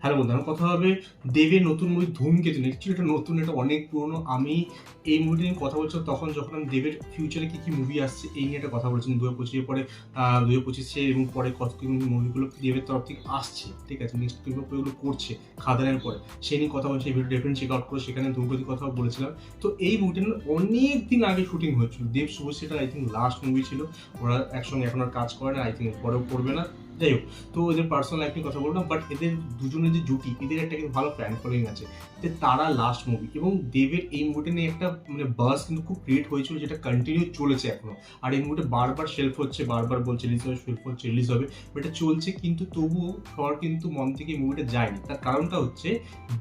Hello বন্ধু, আমার কথা হবে দেবের নতুন মুভি ধূমকেতু নিয়ে। অ্যাকচুয়ালি এটা নতুন, এটা অনেক পুরনো। আমি এই মুভিটা নিয়ে কথা বলছিলাম তখন যখন আমি দেবের ফিউচারে কী কী মুভি আসছে এই নিয়ে একটা কথা বলছিলাম। 2025-এর পরে 2025-এ এবং পরে কত কী মুভিগুলো দেবের তরফ থেকে আসছে, ঠিক আছে, নেক্সট এগুলো করছে খাদানের পরে, সেই নিয়ে কথা বলছি। এই ভিডিও ডেফিনেটলি চেক আউট করে, সেখানে ধূমকেতুর কথাও বলেছিলাম। তো এই মুভিটা অনেক দিন আগে শুটিং হয়েছিল। দেব শুভশ্রীটা আই থিঙ্ক লাস্ট মুভি ছিল। ওরা একসঙ্গে এখন আর কাজ করে না, আই থিঙ্ক পরেও করবে না। যাই হোক, তো এদের পার্সোনাল লাইফ নিয়ে কথা বললাম, বাট এদের দুজনের যে জুটি, এদের একটা কিন্তু ভালো ফ্যান ফলোয়িং আছে। যে তারা লাস্ট মুভি এবং দেবের এই মুভিটা নিয়ে একটা বাস কিন্তু খুব ক্রিয়েট হয়েছিল, যেটা কন্টিনিউ চলেছে এখনো। আর এই মুভিটা বারবার শেলফ হচ্ছে, বারবার বলছে রিলিজ হবে, শেলফ হচ্ছে, রিলিজ হবে, বাট এটা চলছে। কিন্তু তবুও সবার কিন্তু মন থেকে এই মুভিটা যায়নি। তার কারণটা হচ্ছে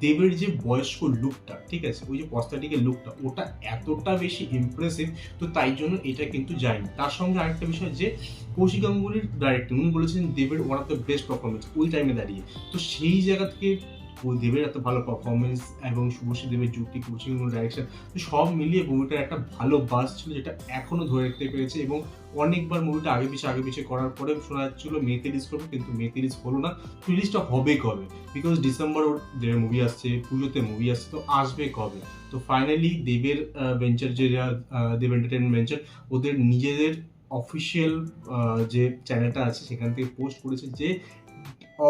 দেবের যে বয়স্ক লুকটা, ঠিক আছে, ওই যে পস্তাটিকের লুকটা, ওটা এতটা বেশি ইমপ্রেসিভ, তো তাই জন্য এটা কিন্তু যায়নি। তার সঙ্গে আরেকটা বিষয় যে কৌশিক গাঙ্গুলির ডাইরেক্টর, উনি বলেছেন দেবের one of the best performance ওই টাইমে দাঁড়িয়ে। তো সেই জায়গা থেকে ওই দেবের এত ভালো পারফরমেন্স এবং শুভশ্রী দেবের জুটি, কৌশিক গাঙ্গুলির ডাইরেকশন, সব মিলিয়ে মুভিটার একটা ভালো বাস ছিল, যেটা এখনো ধরে রাখতে পেরেছে। এবং অনেকবার মুভিটা আগে পিছিয়ে করার পরে শোনা যাচ্ছিল মেতে রিলিজ করবে, কিন্তু মেতে রিলিজ হলো না। তো রিলিজটা হবে কবে? বিকজ ডিসেম্বর ওর মুভি আসছে, পুজোতে মুভি আসছে, তো আসবে কবে? তো ফাইনালি দেবের ভেঞ্চার, যে দেব এন্টারটেনমেন্ট ভেঞ্চার, ওদের নিজেদের অফিসিয়াল যে চ্যানেলটা আছে সেখান থেকে পোস্ট করেছে যে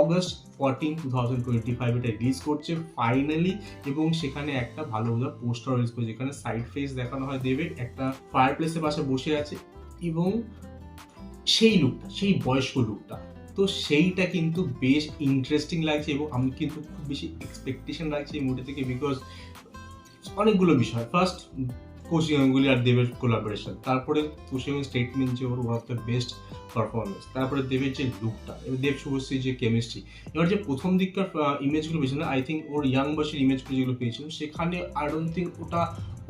অগস্ট 14, 2025 এটা রিলিজ করছে ফাইনালি। এবং সেখানে একটা ভালো পোস্টার রিলিজ করছে, যেখানে সাইড ফেস দেখানো হয় দেবের, একটা ফায়ার প্লেসের পাশে বসে আছে এবং সেই লুকটা, সেই বয়স্ক লুকটা। তো সেইটা কিন্তু বেশ ইন্টারেস্টিং লাগছে এবং আমি কিন্তু খুব বেশি এক্সপেকটেশন রাখছি এই মুভি থেকে। বিকজ অনেকগুলো বিষয়, ফার্স্ট কৌশিক গাঙ্গুলি আর দেবের কোলাবোরেশন, তারপরে কৌশিক স্টেটমেন্ট যে ওর one of the best performance, তারপরে দেবের যে লুকটা, এবার দেব শুভশ্রীর যে কেমিস্ট্রি। এবার যে প্রথম দিককার ইমেজগুলো পেয়েছিল, আই থিঙ্ক ওর ইয়াং বয়সের ইমেজগুলো যেগুলো পেয়েছিল, সেখানে আই ডোন্ট থিঙ্ক ওটা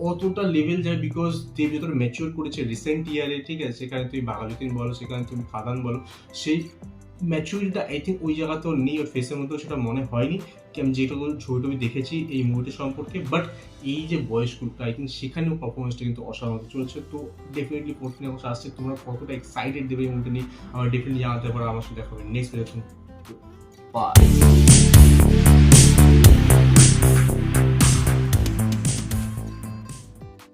অতটা লেভেল যায়। বিকজ দেব যতটা ম্যাচিওর করেছে রিসেন্ট ইয়ারে, ঠিক আছে, সেখানে তুমি বাঘাযতীন বলো, সেখানে তুমি খাদান বলো, সেই ম্যাচুরিটিটা আই থিঙ্ক ওই জায়গাতেও নেই, ওর ফেসের মধ্যেও সেটা মনে হয়নি। কি আমি যেটুকু ছবি দেখেছি এই মুভিটা সম্পর্কে, বাট এই যে বয়স গ্রুপটা, আই থিঙ্ক সেখানেও পারফরমেন্সটা কিন্তু অসাধারণ চলছে। তো ডেফিনেটলি 14 অগস্ট আসছে, তোমরা কতটা এক্সাইটেড দেবে এই মুভিটা নিয়ে আমার ডেফিনেটলি জানাতে পারো। আমার সাথে দেখা হবে নেক্সট ভিডিও। বাই।